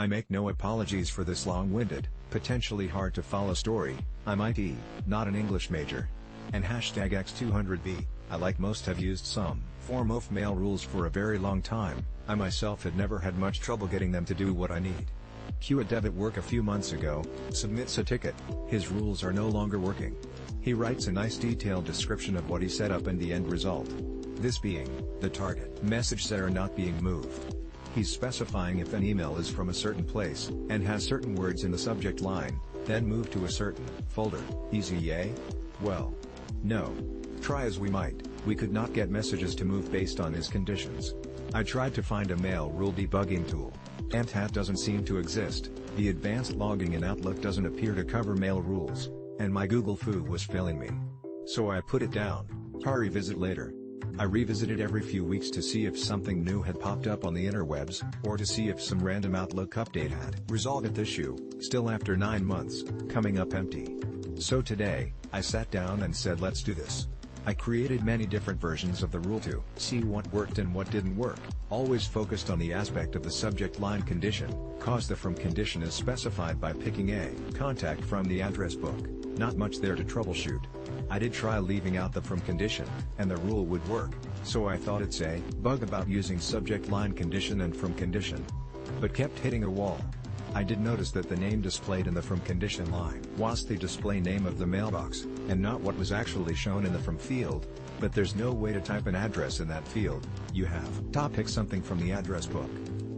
I make no apologies for this long-winded, potentially hard to follow story. I'm IT, not an English major. And hashtag X200B, I like most have used some form of mail rules for a very long time. I myself had never had much trouble getting them to do what I need. Q a dev at work a few months ago, submits a ticket, his rules are no longer working. He writes a nice detailed description of what he set up and the end result. This being, the target message set are not being moved. He's specifying if an email is from a certain place, and has certain words in the subject line, then move to a certain folder. Easy yay? Well, no. Try as we might, we could not get messages to move based on his conditions. I tried to find a mail rule debugging tool. AntHat doesn't seem to exist, the advanced logging in Outlook doesn't appear to cover mail rules, and my Google Foo was failing me. So I put it down. I'll revisit later. I revisited every few weeks to see if something new had popped up on the interwebs, or to see if some random Outlook update had resolved the issue, still after 9 months, coming up empty. So today, I sat down and said let's do this. I created many different versions of the rule to see what worked and what didn't work, always focused on the aspect of the subject line condition, cause the from condition is specified by picking a contact from the address book, not much there to troubleshoot. I did try leaving out the from condition, and the rule would work, so I thought it's a bug about using subject line condition and from condition. But kept hitting a wall. I did notice that the name displayed in the from condition line was the display name of the mailbox, and not what was actually shown in the from field, but there's no way to type an address in that field, you have to pick something from the address book.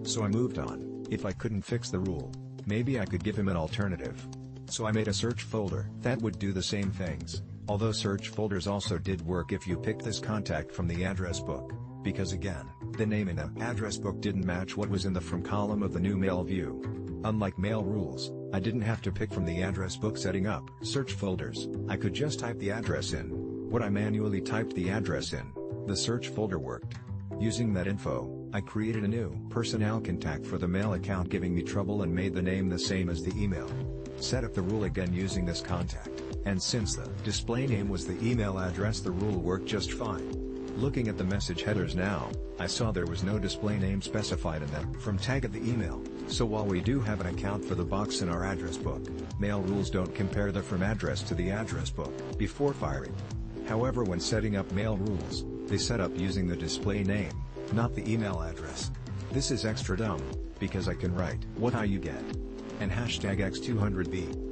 So I moved on. If I couldn't fix the rule, maybe I could give him an alternative. So I made a search folder that would do the same things, although search folders also did work if you picked this contact from the address book, because again, the name in the address book didn't match what was in the from column of the new mail view. Unlike mail rules, I didn't have to pick from the address book setting up search folders, I could just type the address in. What I manually typed the address in, the search folder worked. Using that info, I created a new personnel contact for the mail account giving me trouble and made the name the same as the email. Set up the rule again using this contact, and since the display name was the email address the rule worked just fine. Looking at the message headers now, I saw there was no display name specified in them from tag of the email, so while we do have an account for the box in our address book, mail rules don't compare the from address to the address book before firing. However, when setting up mail rules, they set up using the display name, not the email address. This is extra dumb, because I can write what you get. And hashtag X200B.